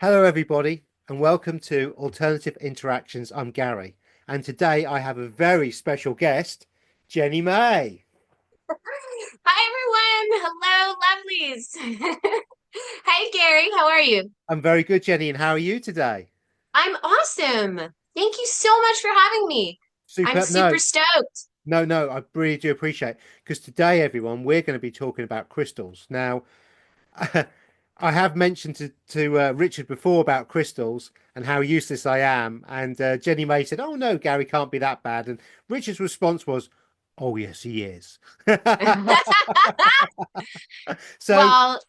Hello, everybody, and welcome to Alternative Interactions. I'm Gary, and today I have a very special guest, Jenny May. Hi everyone. Hello, lovelies. Hi Gary, how are you? I'm very good, Jenny, and how are you today? I'm awesome. Thank you so much for having me. I'm Superb. super No, stoked. no, I really do appreciate it because today, everyone, we're going to be talking about crystals. Now, I have mentioned to Richard before about crystals and how useless I am, and Jenny May said, "Oh no, Gary can't be that bad," and Richard's response was, "Oh yes, he is." So Well,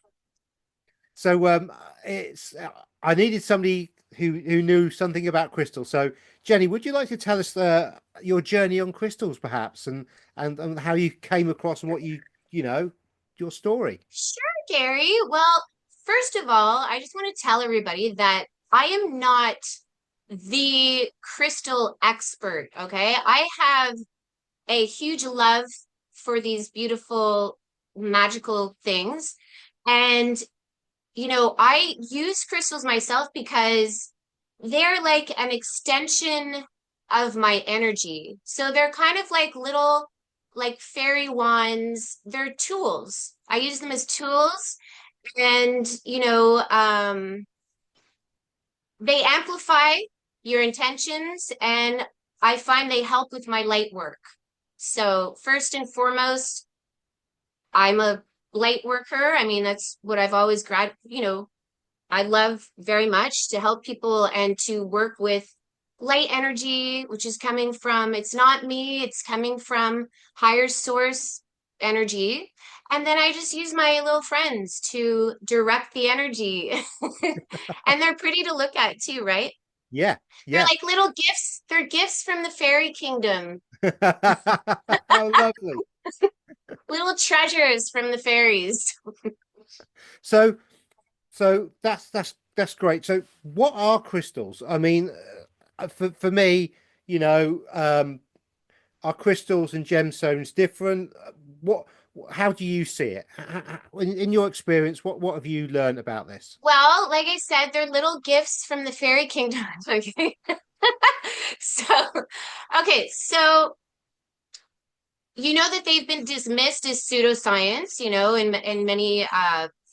So it's I needed somebody who knew something about crystals. So Jenny, would you like to tell us your journey on crystals, perhaps, and how you came across and what you know your story? sure, Gary. Well, first of all, I just want to tell everybody that I am not the crystal expert, okay? I have a huge love for these beautiful magical things. And I use crystals myself because they're like an extension of my energy. So they're kind of like little, like fairy wands. They're tools. I use them as tools, and they amplify your intentions, and I find they help with my light work. So first and foremost, I'm a light worker. I mean, that's what I've always I love very much to help people and to work with light energy, which is coming from, it's not me, it's coming from higher source energy. And then I just use my little friends to direct the energy. And they're pretty to look at too, right? Yeah, They're yeah. like little gifts. They're gifts from the fairy kingdom, Oh, lovely. little treasures from the fairies. So so that's great. So what are crystals? I mean, for me, you know, are crystals and gemstones different? What, how do you see it? In your experience, what have you learned about this? Well, like I said, they're little gifts from the fairy kingdom. Okay. So, so you know that they've been dismissed as pseudoscience, in many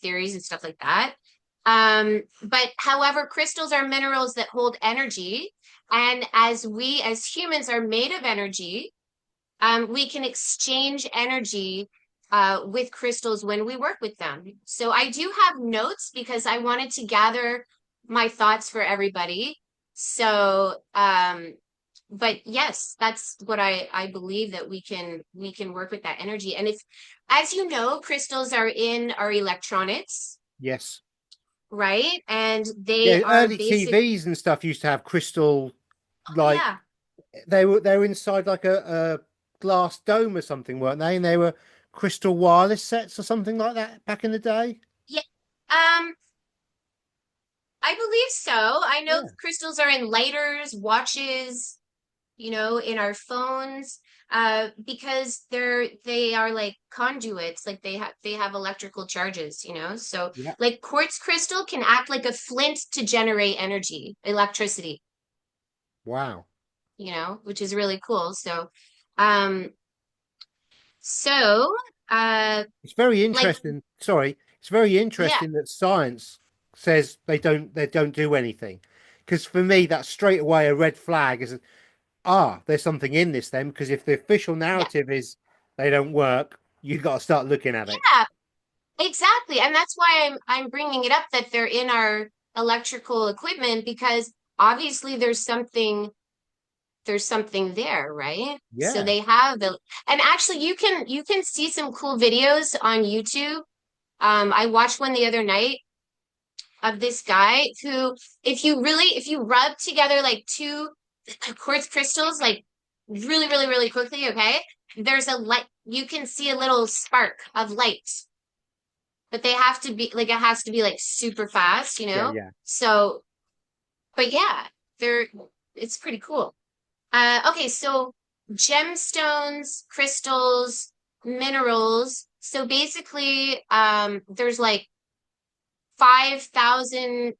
theories and stuff like that. But however, crystals are minerals that hold energy, and as we as humans are made of energy, we can exchange energy with crystals when we work with them. So I do have notes because I wanted to gather my thoughts for everybody. So, but yes, that's what I believe that we can work with that energy. And if, as you know, crystals are in our electronics, Yes. right? And they Yeah, are early basic. TVs and stuff used to have crystal, Oh like yeah. they were inside like a glass dome or something, weren't they? And they were crystal wireless sets or something like that back in the day. Yeah. Um, I believe so. I know Yeah. crystals are in lighters, watches, in our phones, because they are like conduits, like they have electrical charges, So Yeah. like quartz crystal can act like a flint to generate energy, electricity, Wow. which is really cool. Um, so, uh, It's very like, interesting. Sorry, it's very yeah, interesting that science says they don't do anything. Because for me, that's straight away a red flag. Is there's something in this then? Because if the official yeah, narrative is they don't work, you've got to start looking at it. yeah, exactly. And that's why I'm bringing it up that they're in our electrical equipment because obviously there's something there, right? So Yeah. they have and actually you can see some cool videos on YouTube. I watched one the other night of this guy who, if you rub together like two quartz crystals, like really, really, really quickly, okay, there's a light, you can see a little spark of light, but they have to be like, it has to be like super fast, Yeah. Yeah. So, but yeah, they're, it's pretty cool. Okay, so gemstones, crystals, minerals. So basically, there's like 5,000,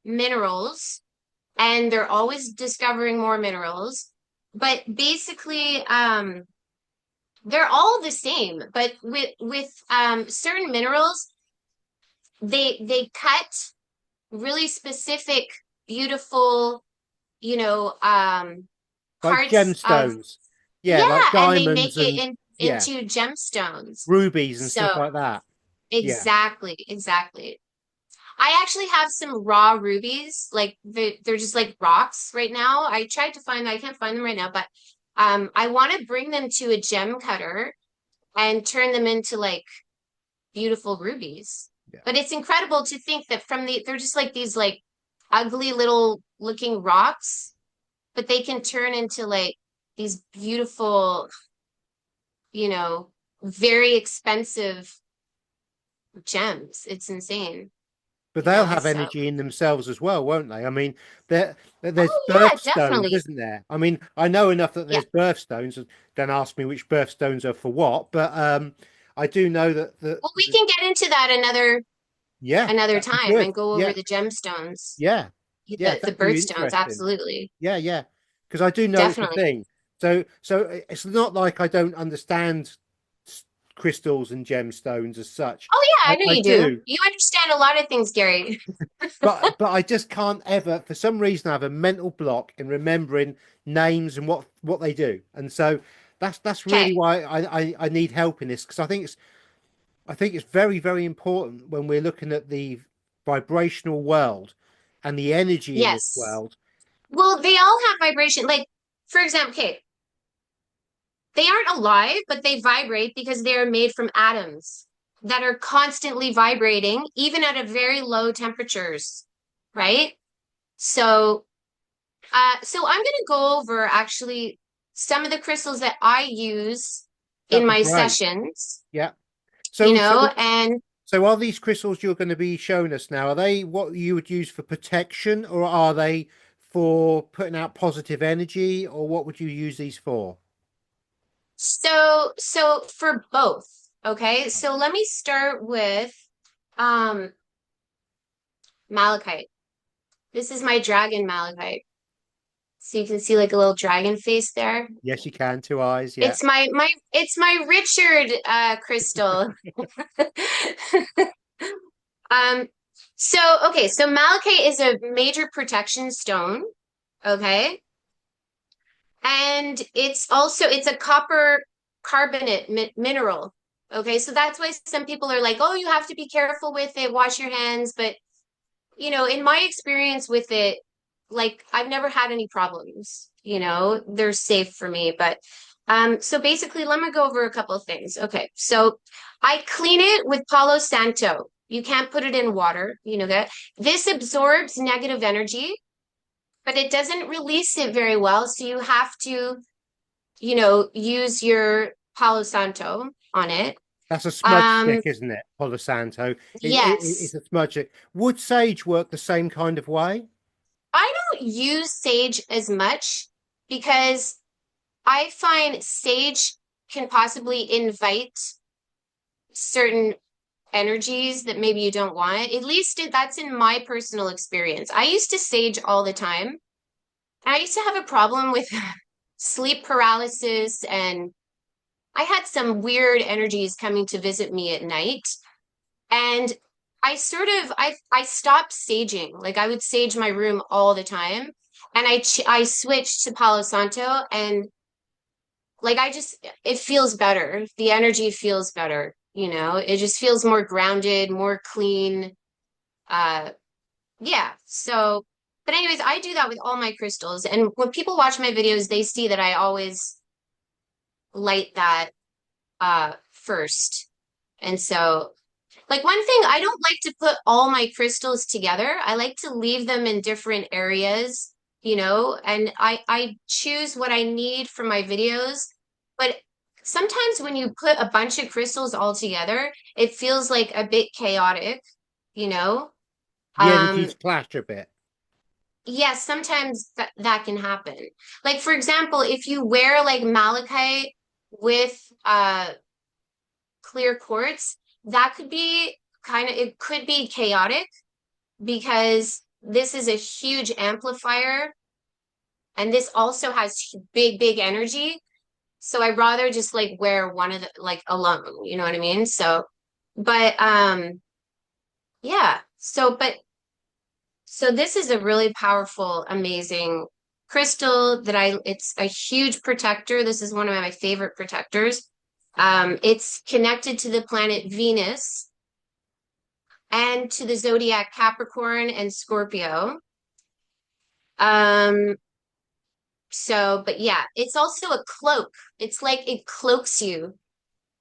minerals, and they're always discovering more minerals. But basically, they're all the same. But with certain minerals, they cut really specific, beautiful, you know, Like parts of, gemstones. Yeah, yeah, like and they diamonds make it and yeah, into gemstones. rubies and stuff So like that. Yeah. exactly, exactly. I actually have some raw rubies, like they're just like rocks right now. I tried to find them, I can't find them right now, but I want to bring them to a gem cutter and turn them into like beautiful rubies. Yeah. But it's incredible to think that they're just like these like ugly little looking rocks, but they can turn into like these beautiful, you know, very expensive gems. It's insane, But they'll have so. energy in themselves as well, won't they? I mean, there's Oh yeah, birthstones, definitely. isn't there? I mean, I know enough that Yeah. there's birthstones. Don't ask me which birthstones are for what, but I do know Well, we can get into that yeah, another that'd be time good. and go over Yeah, the gemstones, yeah, yeah, the that'd be birthstones. interesting. Absolutely. Yeah, yeah, because I do know it's a Definitely. thing. So it's not like I don't understand s- crystals and gemstones as such. Oh yeah, I know I you do. do, You understand a lot of things, Gary. but I just can't ever, for some reason, I have a mental block in remembering names and what they do, and so that's really Okay. why I need help in this because I think it's very very important when we're looking at the vibrational world and the energy in this Yes. world. Well, they all have vibration. Like, for example, okay, they aren't alive, but they vibrate because they are made from atoms that are constantly vibrating, even at a very low temperatures, right? So, so I'm going to go over actually some of the crystals that I use in That'd be my great. sessions, Yeah. So and so are these crystals you're going to be showing us now? Are they what you would use for protection, or are they for putting out positive energy, or what would you use these for? so for both, okay? So let me start with um malachite. This is my dragon malachite. So you can see like a little dragon face there. Yes, you can. Two eyes. Yeah. It's my Richard crystal. Um, so okay, so malachite is a major protection stone, okay? And it's a copper carbonate mineral. Okay, so that's why some people are like, "Oh, you have to be careful with it, wash your hands." But in my experience with it, like I've never had any problems. They're safe for me. But so basically, let me go over a couple of things. Okay, so I clean it with Palo Santo. You can't put it in water, you know that. This absorbs negative energy, but it doesn't release it very well. So you have to, use your Palo Santo on it. That's a smudge stick, Um, isn't it? Palo Santo. It's yes. a smudge stick. Would sage work the same kind of way? I don't use sage as much because I find sage can possibly invite certain energies that maybe you don't want. At least that's in my personal experience. I used to sage all the time. And I used to have a problem with sleep paralysis, and I had some weird energies coming to visit me at night. And I stopped saging. Like I would sage my room all the time. And I switched to Palo Santo, and like it feels better. The energy feels better, It just feels more grounded, more clean. Uh yeah. So but anyways, I do that with all my crystals. And when people watch my videos, they see that I always light that first. And so like one thing, I don't like to put all my crystals together. I like to leave them in different areas, and I choose what I need for my videos. But sometimes when you put a bunch of crystals all together, it feels like a bit chaotic, you know? The Um, energies clash a bit. yes, sometimes that can happen. Like for example, if you wear like malachite with clear quartz, that could be kind of, it could be chaotic because this is a huge amplifier and this also has big energy. So I rather just like wear one of the like alone, you know what I mean? So, but yeah. So this is a really powerful, amazing crystal that it's a huge protector. This is one of my favorite protectors. It's connected to the planet Venus and to the zodiac Capricorn and Scorpio. Um, but yeah, it's also a cloak. It's like it cloaks you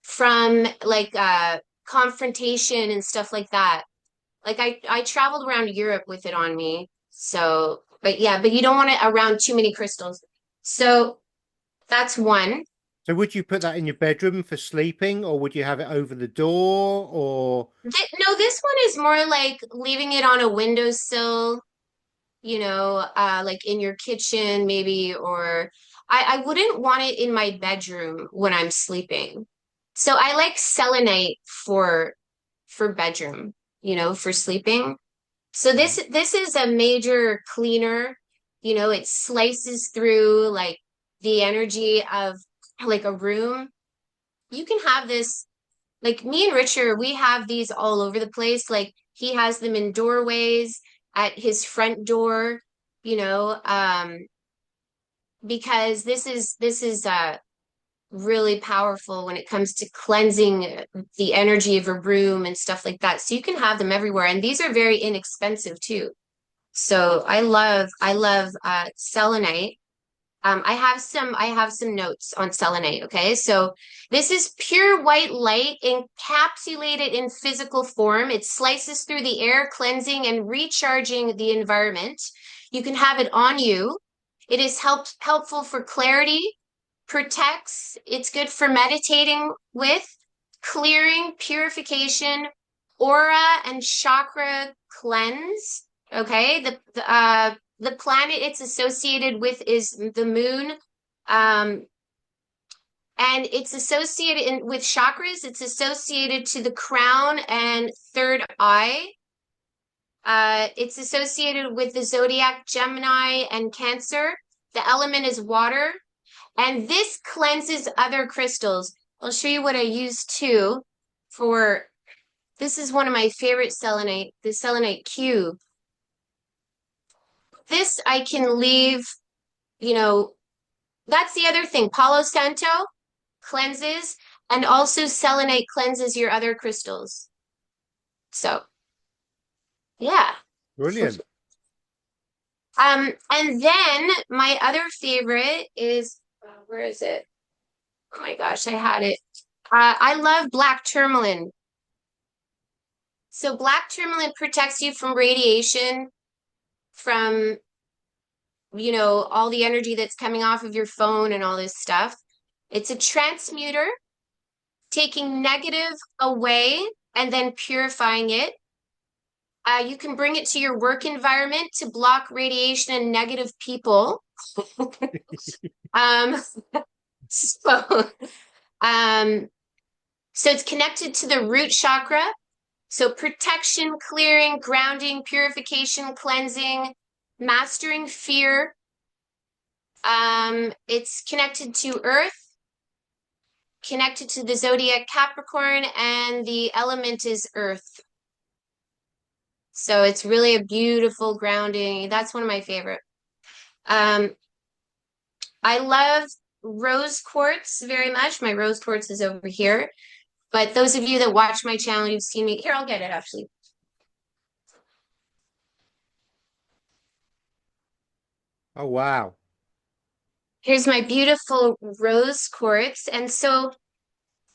from like confrontation and stuff like that. Like I traveled around Europe with it on me. So, but yeah, but you don't want it around too many crystals. So that's one. So would you put that in your bedroom for sleeping, or would you have it over the door, or No, this one is more like leaving it on a windowsill, like in your kitchen maybe, or I wouldn't want it in my bedroom when I'm sleeping. So I like selenite for bedroom, for sleeping. So this is a major cleaner. It slices through like the energy of like a room. You can have this, like me and Richard, we have these all over the place. Like he has them in doorways, at his front door, you know, um, because this is really powerful when it comes to cleansing the energy of a room and stuff like that. So you can have them everywhere, and these are very inexpensive too. So I love selenite. I have some notes on selenite. Okay. So this is pure white light encapsulated in physical form. It slices through the air, cleansing and recharging the environment. You can have it on you. It is helpful for clarity, protects. It's good for meditating with, clearing, purification, aura and chakra cleanse. Okay. The planet it's associated with is the moon. Um, and it's associated with chakras, it's associated to the crown and third eye. It's associated with the zodiac Gemini and Cancer. The element is water, and this cleanses other crystals. I'll show you what I use too for this is one of my favorite selenite, the selenite cube. This I can leave, you know, that's the other thing. Palo Santo cleanses, and also selenite cleanses your other crystals. So, yeah. brilliant? And then my other favorite is where is it? Oh my gosh, I had it. I love black tourmaline. So black tourmaline protects you from radiation, from all the energy that's coming off of your phone and all this stuff. It's a transmuter, taking negative away and then purifying it. You can bring it to your work environment to block radiation and negative people. Um, so, um, so it's connected to the root chakra. So protection, clearing, grounding, purification, cleansing, mastering fear. It's connected to Earth, connected to the zodiac Capricorn, and the element is Earth. So it's really a beautiful grounding. That's one of my favorite. Um, I love rose quartz very much. My rose quartz is over here. But those of you that watch my channel, you've seen me. Here, I'll get it actually. Oh wow. Here's my beautiful rose quartz. And so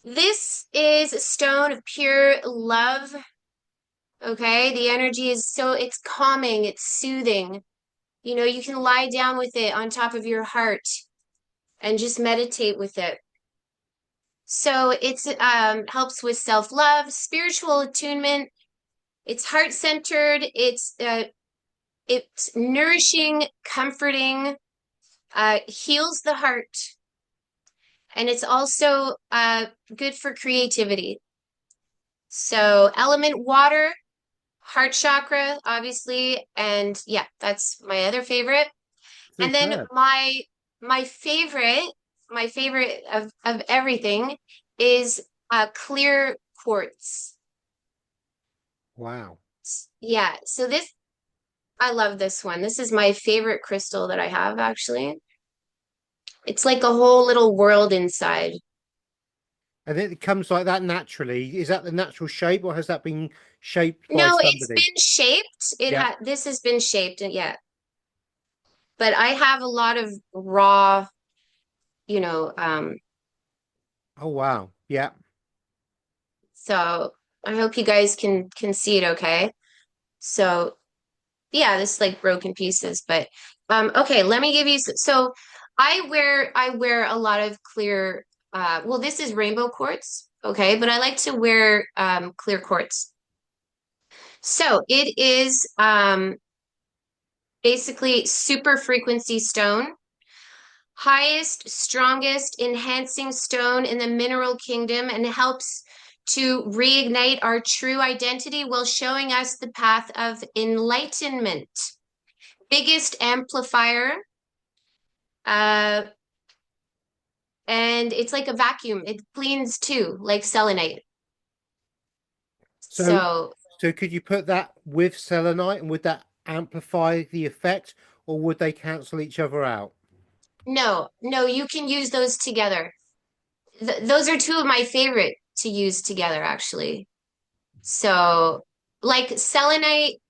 this is a stone of pure love. Okay. The energy is it's calming, it's soothing. You can lie down with it on top of your heart and just meditate with it. So it's helps with self-love, spiritual attunement. It's heart-centered. It's nourishing, comforting, heals the heart, and it's also good for creativity. So element water, heart chakra, obviously, and yeah, that's my other favorite. And then Superb. my favorite, my favorite of everything is clear quartz. Wow. Yeah, so this I love this one. This is my favorite crystal that I have actually. It's like a whole little world inside. And it comes like that naturally. Is that the natural shape, or has that been shaped by No, it's somebody? been shaped. Yeah. This has been shaped, yeah. But I have a lot of raw, you know, Oh, wow. Yeah. so I hope you guys can see it okay. So yeah, this is like broken pieces, but okay, let me give you so I wear a lot of clear well this is rainbow quartz, okay, but I like to wear clear quartz. So it is basically super frequency stone, highest, strongest, enhancing stone in the mineral kingdom, and helps to reignite our true identity while showing us the path of enlightenment. Biggest amplifier, uh, and it's like a vacuum. It cleans too, like selenite. So, So so could you put that with selenite, and would that amplify the effect, or would they cancel each other out? no, no, you can use those together. Those are two of my favorite to use together, actually. So, like selenite,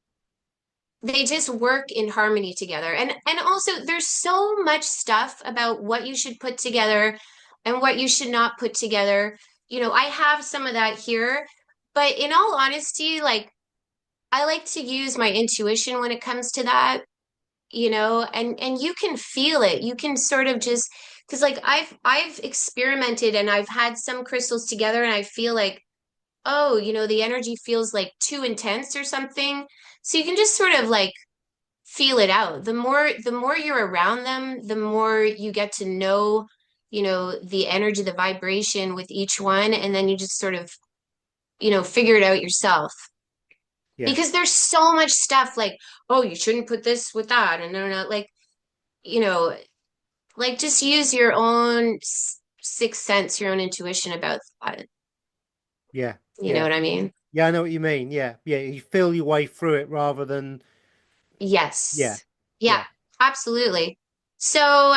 they just work in harmony together. And also there's so much stuff about what you should put together and what you should not put together. You know, I have some of that here, but in all honesty, like I like to use my intuition when it comes to that, you know, and you can feel it. You can sort of just because like I've experimented and I've had some crystals together and I feel like, oh, you know, the energy feels like too intense or something. So you can just sort of like feel it out. The more you're around them, the more you get to know, you know, the energy, the vibration with each one, and then you just sort of, you know, figure it out yourself. Yeah. Because there's so much stuff like, oh, you shouldn't put this with that, and no, like, you know, like just use your own sixth sense, your own intuition about that. Yeah. You know Yeah. what I mean? Yeah, I know what you mean. Yeah. Yeah. You feel your way through it rather than, yeah. Yes. Yeah, Yeah. absolutely. So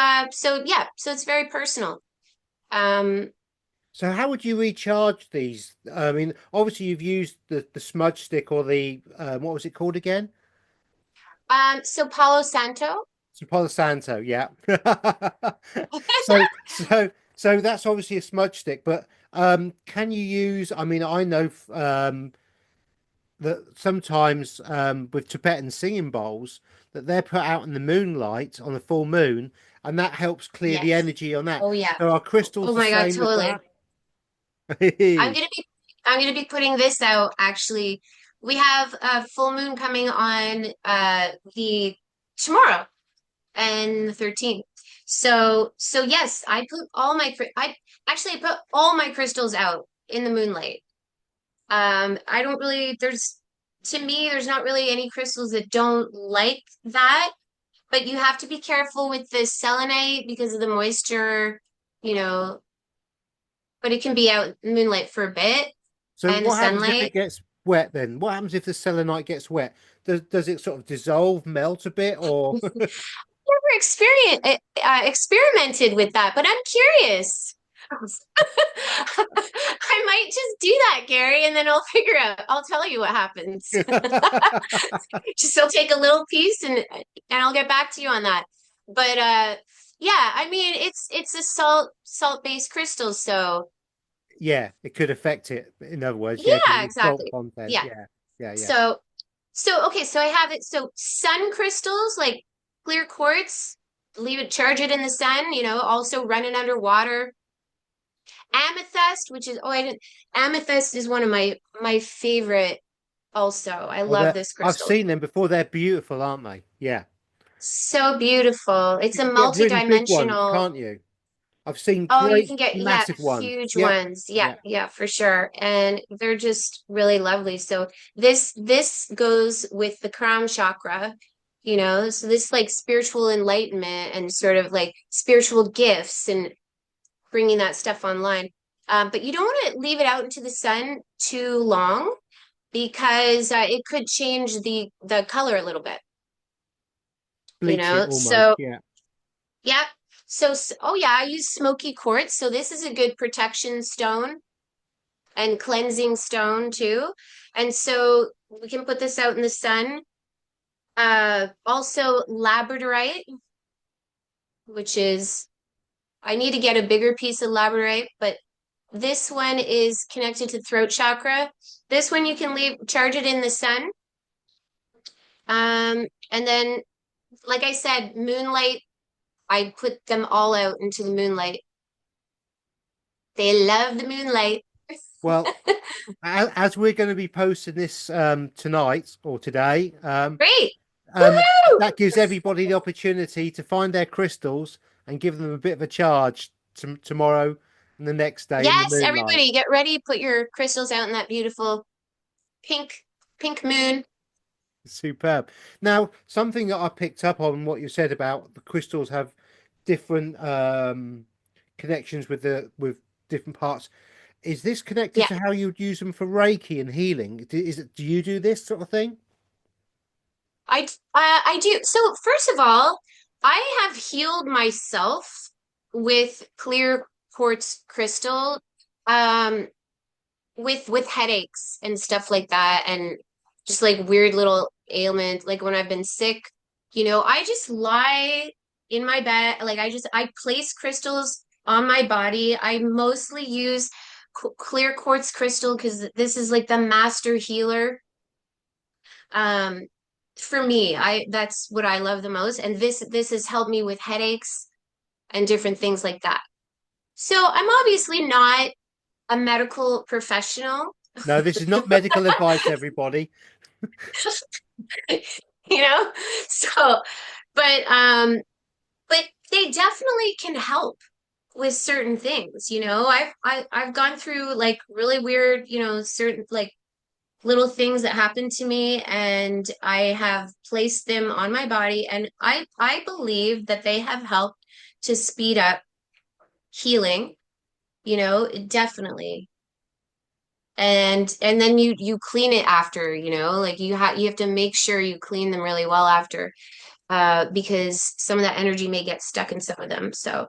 yeah, so it's very personal. Um, So how would you recharge these? I mean, obviously you've used the smudge stick, or the what was it called again? so Palo Santo. Palo Santo, yeah. So that's obviously a smudge stick, but can you use? I mean, I know that sometimes with Tibetan singing bowls that they're put out in the moonlight on a full moon, and that helps clear the Yes. energy on that. Oh yeah. So are crystals Oh the my God, same with totally. that? I'm gonna be I'm gonna be putting this out actually. We have a full moon coming on the tomorrow and the 13th. So yes, I actually put all my crystals out in the moonlight. I don't really there's to me there's not really any crystals that don't like that, but you have to be careful with the selenite because of the moisture, you know, but it can be out in moonlight for a bit So and the what happens if it sunlight. gets wet then? What happens if the selenite gets wet? Does it sort of dissolve, melt a bit, or Never experimented with that, but I'm curious. I might just do that, Gary, and then I'll tell you what happens. Just I'll take a little piece and I'll get back to you on that. But yeah, I mean it's a salt based crystal, so yeah, it could affect it. In other words, yeah, because yeah, it's salt exactly. content. Yeah. Yeah, yeah, yeah. So okay, so I have it. So sun crystals, like clear quartz, leave it, charge it in the sun, you know, also run it underwater. Amethyst, which is amethyst is one of my favorite also. I Well, love this I've crystal. seen them before. They're beautiful, aren't they? Yeah. So beautiful. It's You a can get really big ones, multi-dimensional. can't you? I've seen Oh, you great, can get, yeah, massive ones. huge Yep. ones. Yeah, Yeah. yeah, for sure. And they're just really lovely. So this goes with the crown chakra, so this like spiritual enlightenment and sort of like spiritual gifts and bringing that stuff online. But you don't want to leave it out into the sun too long because it could change the color a little bit, Bleach it almost. So Yeah. yeah. Oh yeah, I use smoky quartz. So this is a good protection stone and cleansing stone too. And so we can put this out in the sun. Also labradorite, which is I need to get a bigger piece of labradorite, but this one is connected to throat chakra. This one you can charge it in the sun. And then, like I said, moonlight, I put them all out into the moonlight. They love the moonlight. Well, as we're going to be posting this tonight or today, Great. Woohoo! that gives everybody the opportunity to find their crystals and give them a bit of a charge tomorrow and the next day in the Yes, moonlight. everybody, get ready. Put your crystals out in that beautiful pink, pink moon. Superb. Now, something that I picked up on what you said about the crystals have different connections with with different parts. Is this connected Yeah, to how you'd use them for Reiki and healing? Do you do this sort of thing? I do. So first of all, I have healed myself with clear quartz crystal, um, with headaches and stuff like that, and just like weird little ailments. Like when I've been sick, I just lie in my bed. Like I place crystals on my body. I mostly use clear quartz crystal because this is like the master healer. Um, for me, I that's what I love the most, and this has helped me with headaches and different things like that. So I'm obviously not a medical professional, No, this is not medical advice, everybody. you know? So, but but they definitely can help with certain things, I've gone through like really weird, certain like little things that happened to me and I have placed them on my body and I believe that they have helped to speed up healing, definitely. And then you clean it after, like you have to make sure you clean them really well after because some of that energy may get stuck in some of them. So,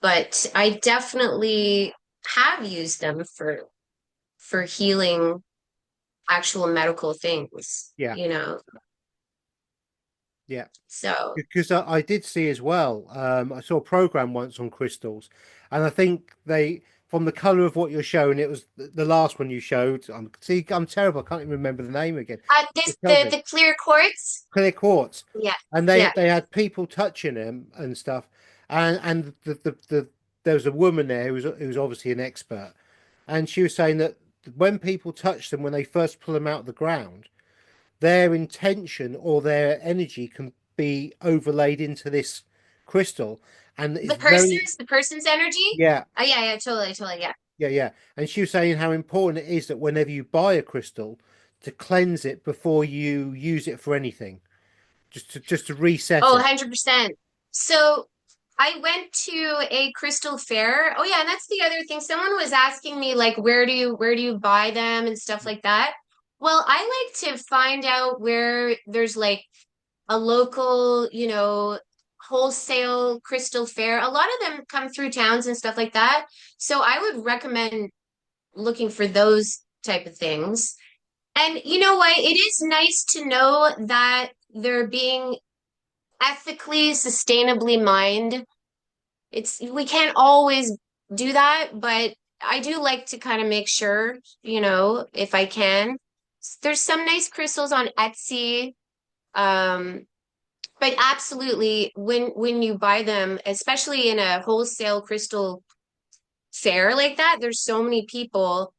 but I definitely have used them for healing actual medical things, Yeah, yeah. So Because I did see as well. I saw a program once on crystals, and I think from the color of what you're showing, it was the last one you showed. I'm terrible. I can't even remember the name again. this Just help the me. the clear quartz. Clear quartz, Yeah. and Yeah. they had people touching him and stuff, and there was a woman there who was obviously an expert, and she was saying that when people touch them when they first pull them out of the ground, their intention or their energy can be overlaid into this crystal, and it's The very person's energy. yeah. Oh yeah, yeah, totally, totally, yeah. Yeah, yeah. And she was saying how important it is that whenever you buy a crystal, to cleanse it before you use it for anything, just to reset Oh, it. 100%. So I went to a crystal fair. Oh yeah, and that's the other thing. Someone was asking me like where do you buy them and stuff like that. Well, I like to find out where there's like a local, wholesale crystal fair. A lot of them come through towns and stuff like that. So I would recommend looking for those type of things. And you know what? It is nice to know that they're being ethically, sustainably mined. We can't always do that, but I do like to kind of make sure, if I can. There's some nice crystals on Etsy. Um, but absolutely, when you buy them, especially in a wholesale crystal fair like that, there's so many people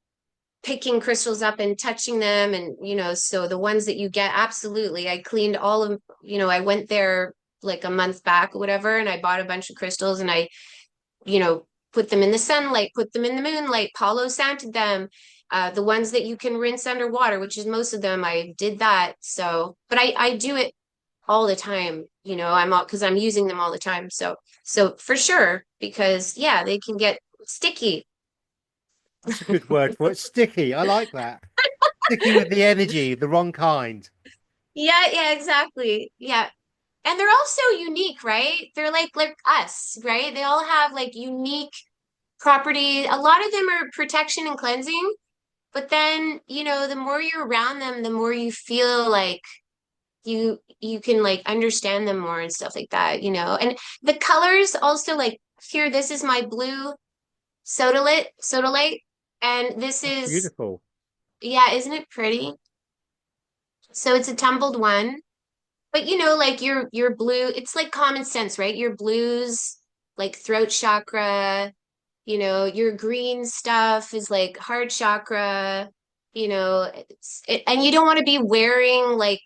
picking crystals up and touching them, and so the ones that you get, absolutely. I cleaned all of, I went there like a month back or whatever, and I bought a bunch of crystals, and I put them in the sunlight, put them in the moonlight. Paulo sanded them. The ones that you can rinse underwater, which is most of them, I did that. So, but I do it all the time. Because I'm using them all the time. So for sure, because yeah, they can get sticky. That's a good word for it. Sticky. I like that. Sticky with the energy, the wrong kind. Yeah, yeah, exactly. Yeah. And they're all so unique, right? They're like us, right? They all have like unique properties. A lot of them are protection and cleansing, but then, the more you're around them, the more you feel like you can like understand them more and stuff like that. And the colors also like here, this is my blue sodalite, and this That's is beautiful. yeah, isn't it pretty? So it's a tumbled one. But like your blue, it's like common sense, right? Your blues, like throat chakra, your green stuff is like heart chakra, and you don't want to be wearing like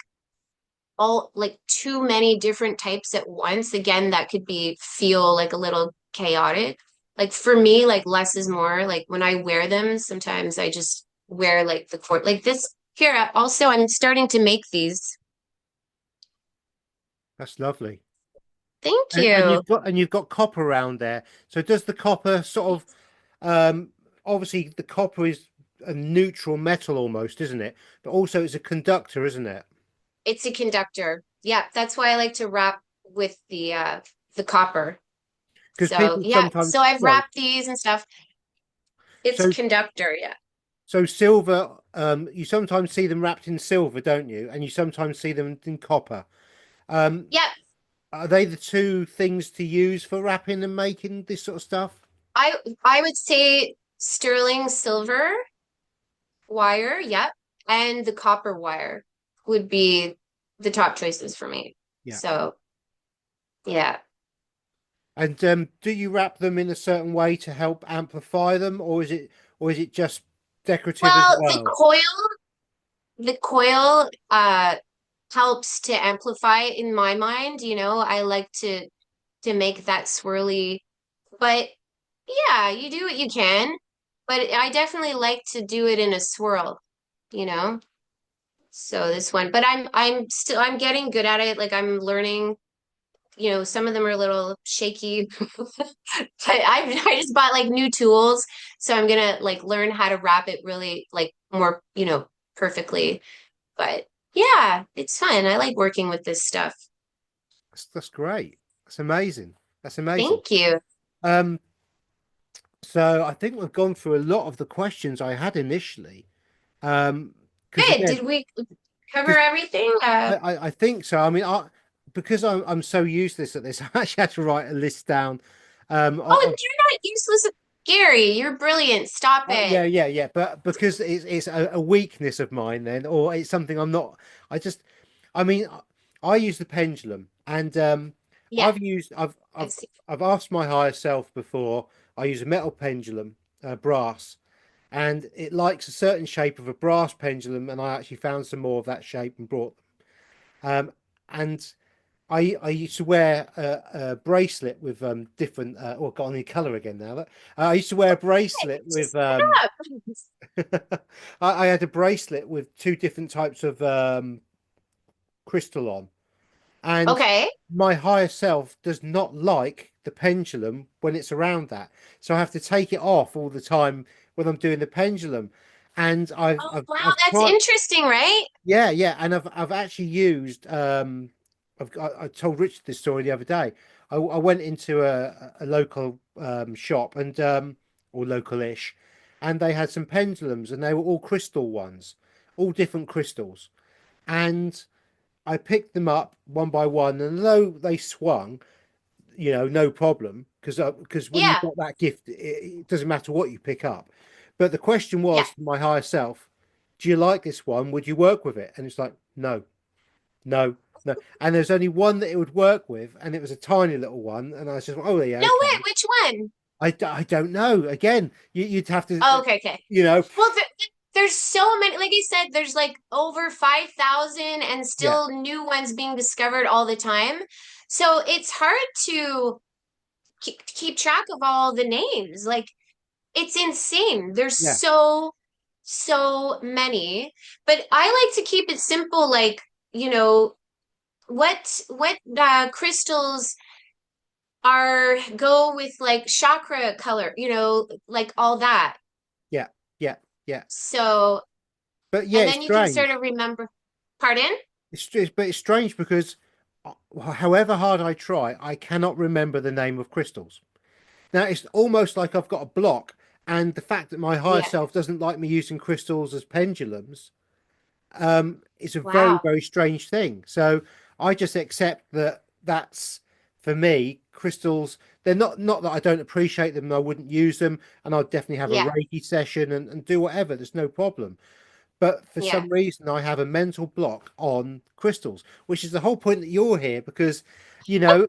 all like too many different types at once. Again, that could be feel like a little chaotic. Like for me, like less is more. Like when I wear them, sometimes I just wear like the cord like this. Here, also, I'm starting to make these. That's lovely. Thank And you. you've got copper around there. So does the copper sort of um obviously the copper is a neutral metal almost, isn't it? But also it's a conductor, isn't it? It's a conductor. Yeah, that's why I like to wrap with the copper. Because So people yeah, sometimes so I've sorry. wrapped these and stuff. It's So conductor, yeah. so silver, you sometimes see them wrapped in silver, don't you? And you sometimes see them in copper. Um, Yeah, are they the two things to use for wrapping and making this sort of stuff? I I would say sterling silver wire, yep, and the copper wire would be the top choices for me. Yeah. So yeah. And do you wrap them in a certain way to help amplify them, or is it just decorative as Well, the well? coil, the coil helps to amplify in my mind, I like to make that swirly. But yeah, you do what you can. But I definitely like to do it in a swirl, you know? So this one, but I'm getting good at it. Like I'm learning, some of them are a little shaky. But I just bought like new tools, so I'm gonna like learn how to wrap it really like more, perfectly. But yeah, it's fun. I like working with this stuff. That's great. That's amazing. That's amazing. Thank you. Um, so I think we've gone through a lot of the questions I had initially. Because Good. again, Did we cover because everything? I think so. I mean, because I'm so useless at this, I actually had to write a list down. Oh, Of you're not useless, Gary. You're brilliant. Stop yeah, it. yeah, yeah. But because it's a weakness of mine, then, or it's something I'm not. I just, I mean, I use the pendulum, and Yeah, I've used, I've, I've I've, seen. I've asked my higher self before. I use a metal pendulum, brass, and it likes a certain shape of a brass pendulum, and I actually found some more of that shape and brought them. And I used to wear a bracelet with different. Oh, got on the color again now. I used to wear a bracelet with Just shut up. I had a bracelet with two different types of crystal on, and Okay. my higher self does not like the pendulum when it's around that, so I have to take it off all the time when I'm doing the pendulum, and I've Oh, I've wow. I've That's tried. interesting, right? Yeah, yeah, and I've actually used I told Richard this story the other day. I went into a local shop and or local-ish, and they had some pendulums and they were all crystal ones, all different crystals. And I picked them up one by one, and though they swung, no problem because when you've Yeah. got that gift, it doesn't matter what you pick up. But the question Yeah. was to my higher self, do you like this one? Would you work with it? And it's like, no, no, no. And there's only one that it would work with, and it was a tiny little one. And I was just, oh yeah, No okay. way. Which one? I don't know. Again, you'd have to, Oh, okay, okay. you know, Well, there's so many, like I said, there's like over 5,000 and yeah, still new ones being discovered all the time. So it's hard to keep track of all the names. Like it's insane. There's Yeah, so many. But I like to keep it simple, like, you know, what crystals are go with like chakra color, like all that. yeah, yeah, yeah. So, But yeah, and it's then you can sort strange. of remember. Pardon? But it's strange because however hard I try, I cannot remember the name of crystals. Now it's almost like I've got a block, and the fact that my higher Yeah. self doesn't like me using crystals as pendulums, it's a very, Wow. very strange thing. So I just accept that that's for me, crystals. They're not that I don't appreciate them, I wouldn't use them, and I'd definitely have a Yeah. Reiki session and do whatever. There's no problem. But for Yeah. some reason, I have a mental block on crystals, which is the whole point that you're here because, you know,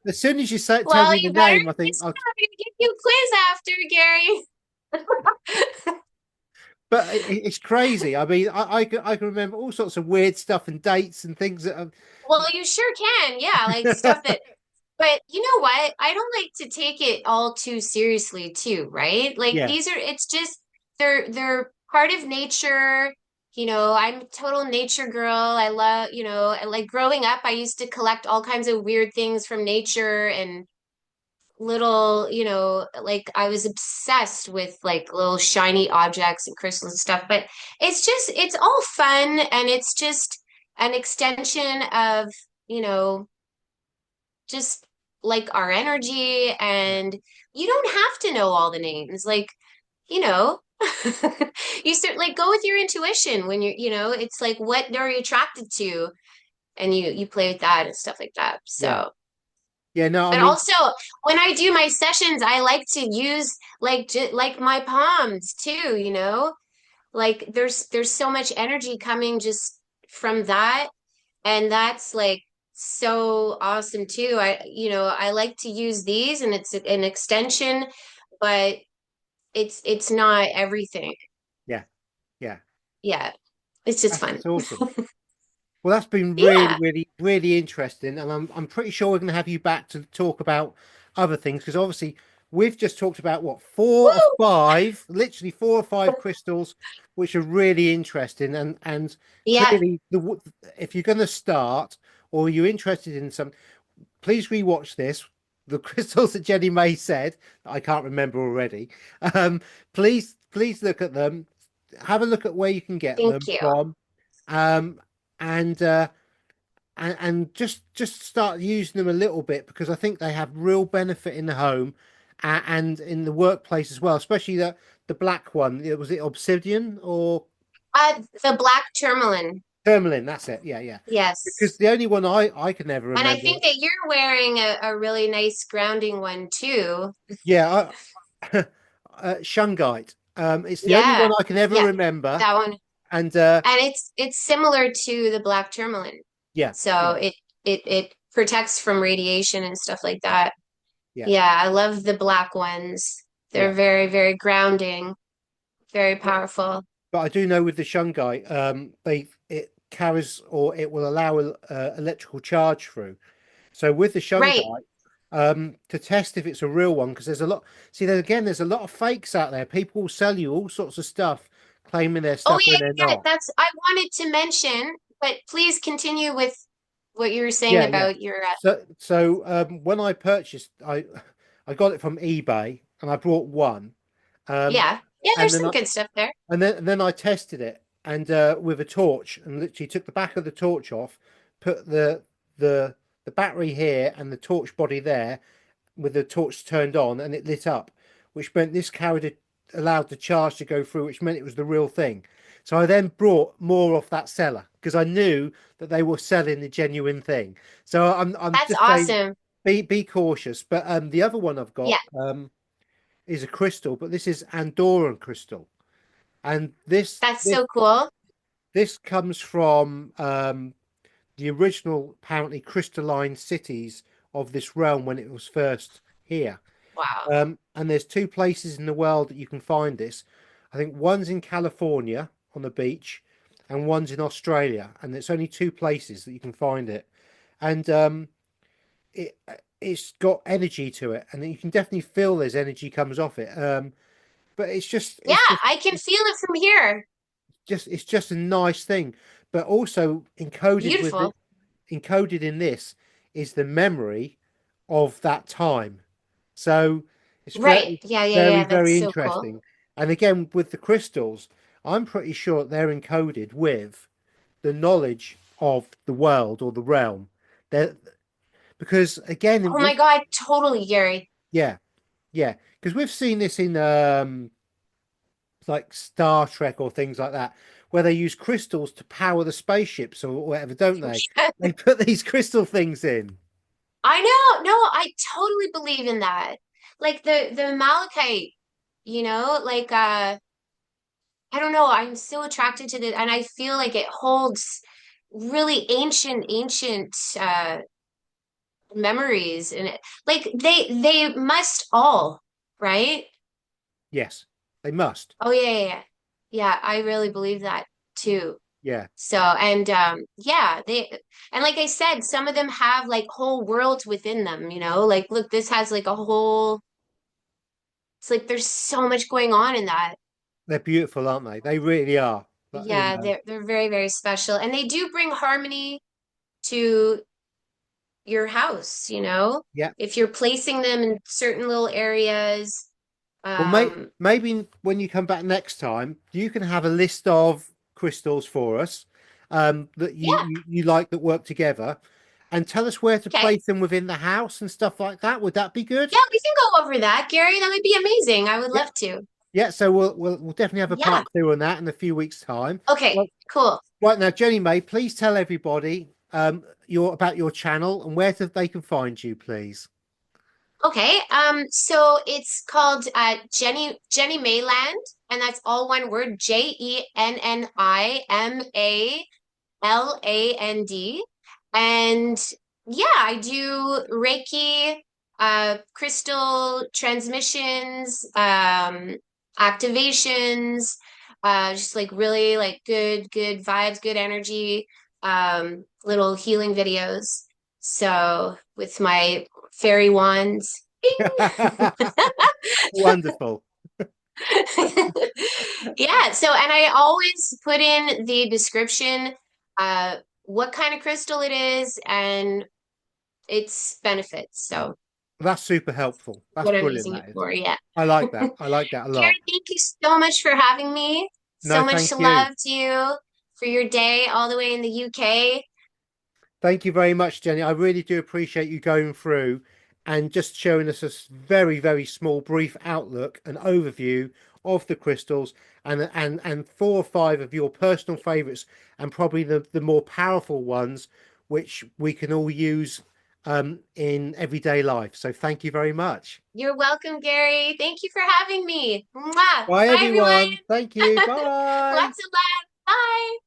as soon as you say tell Well, me the you better name, I think, listen up and give you a quiz after, Gary. but it's crazy. I mean, I can remember all sorts of weird stuff and dates and things that Well, you sure can. Yeah, like stuff have, that, but you know what? I don't like to take it all too seriously too, right? Like yeah, these are, it's just they're part of nature. I'm a total nature girl. I love, and like growing up, I used to collect all kinds of weird things from nature and little, like I was obsessed with like little shiny objects and crystals and stuff. But it's all fun and it's just an extension of, you know, just like our energy. yeah, And you don't have to know all the names. Like, you know, you start like go with your intuition when it's like what are you attracted to? And you play with that and stuff like that. yeah, So yeah. No, I but mean, also, when I do my sessions, I like to use like my palms too, Like there's so much energy coming just from that, and that's like so awesome too. I like to use these and it's an extension, but it's not everything. yeah, yeah. Yeah, it's just fun. That's awesome. Well, that's been really, Yeah. really, really interesting, and I'm pretty sure we're going to have you back to talk about other things because obviously we've just talked about what four or Woo! five, literally four or five crystals, which are really interesting, and Yeah. clearly if you're going to start or you're interested in some, please rewatch this. The crystals that Jenny May said, I can't remember already. Um, please look at them. Have a look at where you can get Thank them you. from. Um, and and just start using them a little bit because I think they have real benefit in the home and in the workplace as well, especially the black one. Was it obsidian or The black tourmaline. tourmaline? That's it. Yeah, yeah. Because Yes. the only one I can ever And I remember. think that you're wearing a really nice grounding one too. Yeah, shungite. It's the only one Yeah. I can ever Yeah. remember, That one. and And it's similar to the black tourmaline. yeah, So yeah, it protects from radiation and stuff like that. yeah, Yeah, I love the black ones. They're yeah. very, very grounding, very powerful. But I do know with the shungite, it carries or it will allow electrical charge through. So with the Right. shungite, to test if it's a real one, because there's a lot. See, there's a lot of fakes out there. People will sell you all sorts of stuff, claiming their Oh stuff yeah, when they're yeah, not. that's I wanted to mention, but please continue with what you were saying Yeah, yeah. about your When I purchased, I got it from eBay and I brought one, um, yeah. Yeah, and there's then some I good stuff there. and then I tested it and with a torch and literally took the back of the torch off, put the the battery here and the torch body there with the torch turned on and it lit up, which meant this allowed the charge to go through, which meant it was the real thing. So I then brought more off that seller because I knew that they were selling the genuine thing. So I'm That's just saying awesome. be cautious. But the other one I've Yeah, got is a crystal, but this is Andorran crystal. And this that's this so cool. this comes from the original apparently crystalline cities of this realm when it was first here. Wow. And there's two places in the world that you can find this. I think one's in California on the beach, and one's in Australia. And it's only two places that you can find it. And it it's got energy to it, and you can definitely feel there's energy comes off it. But Yeah, I can feel it from here. it's just a nice thing. But also encoded with Beautiful. it, encoded in this is the memory of that time. So it's Right. very, Yeah, yeah, very, yeah. That's very so cool. interesting. And again, with the crystals, I'm pretty sure they're encoded with the knowledge of the world or the realm. They're, because again, Oh my God, totally, Gary. yeah, yeah, because we've seen this in like Star Trek or things like that, where they use crystals to power the spaceships or whatever, don't they? They put these crystal things in. I know. No, I totally believe in that. Like the malachite, like I don't know, I'm so attracted to this and I feel like it holds really ancient memories in it. Like they must all, right? Yes, they must. Oh yeah, yeah, yeah. Yeah, I really believe that too. Yeah, So, and yeah, and like I said, some of them have like whole worlds within them, Like look, this has like a whole it's like there's so much going on in that. they're beautiful, aren't they? They really are. But, you Yeah, know, they're very, very special. And they do bring harmony to your house, yeah. If you're placing them in certain little areas. Well, Um, maybe when you come back next time, you can have a list of crystals for us that yeah, you like that work together, and tell us where to okay. place them within the house and stuff like that. Would that be good? Yeah, we can go over that, Gary. That would be amazing. I would Yeah, love to. yeah. So we'll definitely have a Yeah. part two on that in a few weeks' time. Okay, Well, cool. right now, Jenny May, please tell everybody your about your channel and they can find you, please. Okay, so it's called Jenny Mayland, and that's all one word, JenniMayland. And yeah, I do Reiki, crystal transmissions, activations, just like really like good vibes, good energy, little healing videos. So with my fairy wands. Bing! Wonderful. Yeah, so and I always put in the description what kind of crystal it is and its benefits. So That's super helpful. That's what I'm brilliant. using it That is. for, yeah. I like that. I like that a Gary, lot. thank you so much for having me. No, So much thank you. love to you for your day all the way in the UK. Thank you very much, Jenny. I really do appreciate you going through and just showing us a very, very small, brief outlook, an overview of the crystals and four or five of your personal favorites and probably the more powerful ones, which we can all use in everyday life. So thank you very much. You're welcome, Gary. Thank you for having me. Mwah. Bye, Bye, everyone. everyone. Thank you. Bye. Lots of love. Bye.